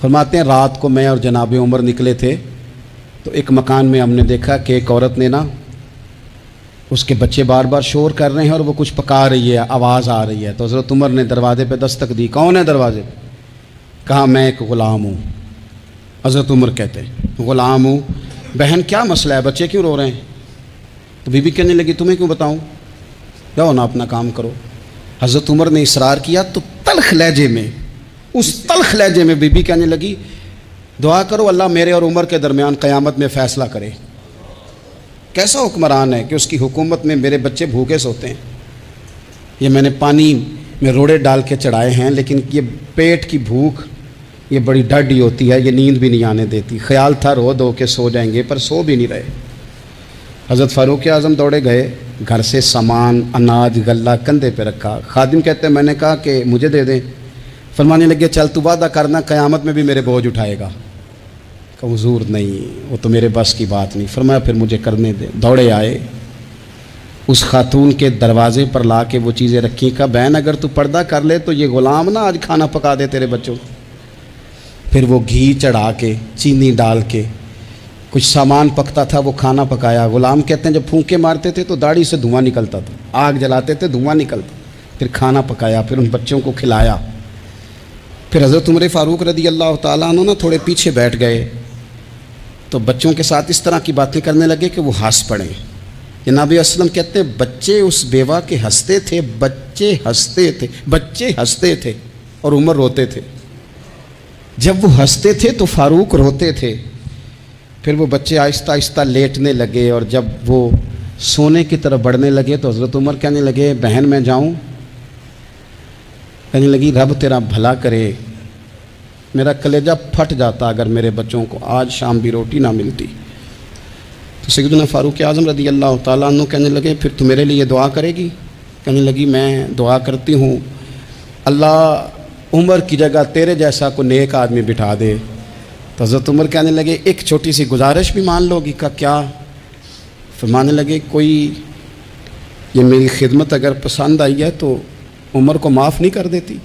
فرماتے ہیں رات کو میں اور جناب عمر نکلے تھے تو ایک مکان میں ہم نے دیکھا کہ ایک عورت نے نا اس کے بچے بار بار شور کر رہے ہیں اور وہ کچھ پکا رہی ہے، آواز آ رہی ہے۔ تو حضرت عمر نے دروازے پہ دستک دی، کون ہے دروازے پہ؟ کہا میں ایک غلام ہوں۔ حضرت عمر کہتے ہیں غلام ہوں، بہن کیا مسئلہ ہے، بچے کیوں رو رہے ہیں؟ تو بی بی کہنے لگی تمہیں کیوں بتاؤں، جاؤ نا اپنا کام کرو۔ حضرت عمر نے اصرار کیا تو تلخ لہجے میں، اس تلخ لہجے میں بی بی کہنے لگی دعا کرو اللہ میرے اور عمر کے درمیان قیامت میں فیصلہ کرے۔ کیسا حکمران ہے کہ اس کی حکومت میں میرے بچے بھوکے سوتے ہیں، یہ میں نے پانی میں روڑے ڈال کے چڑھائے ہیں، لیکن یہ پیٹ کی بھوک یہ بڑی ڈاڈی ہوتی ہے، یہ نیند بھی نہیں آنے دیتی۔ خیال تھا رو دو کہ سو جائیں گے پر سو بھی نہیں رہے۔ حضرت فاروق اعظم دوڑے گئے، گھر سے سامان اناج غلہ کندھے پہ رکھا۔ خادم کہتے ہیں میں نے کہا کہ مجھے دے دیں، فرمانے لگے چل تو وعدہ کرنا قیامت میں بھی میرے بوجھ اٹھائے گا۔ کہ حضور نہیں، وہ تو میرے بس کی بات نہیں۔ فرمایا پھر مجھے کرنے دے۔ دوڑے آئے، اس خاتون کے دروازے پر لا کے وہ چیزیں رکھی، کہا بہن اگر تو پردہ کر لے تو یہ غلام نا آج کھانا پکا دے تیرے بچوں۔ پھر وہ گھی چڑھا کے چینی ڈال کے کچھ سامان پکتا تھا وہ کھانا پکایا۔ غلام کہتے ہیں جب پھونکے مارتے تھے تو داڑھی سے دھواں نکلتا تھا، آگ جلاتے تھے دھواں نکلتا، پھر کھانا پکایا، پھر ان بچوں کو کھلایا۔ پھر حضرت عمر فاروق رضی اللہ تعالیٰ عنہ نا تھوڑے پیچھے بیٹھ گئے تو بچوں کے ساتھ اس طرح کی باتیں کرنے لگے کہ وہ ہنس پڑے۔ جناب اسلم کہتے ہیں بچے اس بیوہ کے ہنستے تھے، بچے ہنستے تھے اور عمر روتے تھے۔ جب وہ ہنستے تھے تو فاروق روتے تھے۔ پھر وہ بچے آہستہ آہستہ لیٹنے لگے اور جب وہ سونے کی طرف بڑھنے لگے تو حضرت عمر کہنے لگے بہن میں جاؤں؟ کہنے لگی رب تیرا بھلا کرے، میرا کلیجہ پھٹ جاتا اگر میرے بچوں کو آج شام بھی روٹی نہ ملتی۔ تو سیدنا فاروق اعظم رضی اللہ تعالیٰ عنہ کہنے لگے پھر تو میرے لیے دعا کرے گی؟ کہنے لگی میں دعا کرتی ہوں اللہ عمر کی جگہ تیرے جیسا کو نیک آدمی بٹھا دے۔ تو حضرت عمر کہنے لگے ایک چھوٹی سی گزارش بھی مان لو گی؟ کا کیا؟ فرمانے لگے کوئی یہ میری خدمت اگر پسند آئی ہے تو عمر کو معاف نہیں کر دیتی؟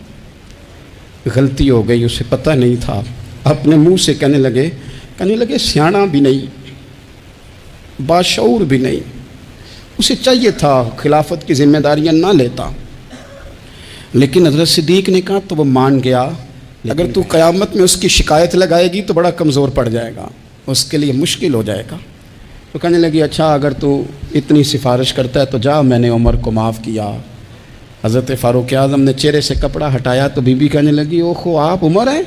غلطی ہو گئی، اسے پتہ نہیں تھا، اپنے منہ سے کہنے لگے سیاںا بھی نہیں، باشعور بھی نہیں، اسے چاہیے تھا خلافت کی ذمہ داریاں نہ لیتا۔ لیکن حضرت صدیق نے کہا تو وہ مان گیا، اگر تو قیامت میں اس کی شکایت لگائے گی تو بڑا کمزور پڑ جائے گا، اس کے لیے مشکل ہو جائے گا۔ تو کہنے لگی اچھا اگر تو اتنی سفارش کرتا ہے تو جا، میں نے عمر کو معاف کیا۔ حضرت فاروق اعظم نے چہرے سے کپڑا ہٹایا تو بی بی کہنے لگی اوہو آپ عمر ہیں؟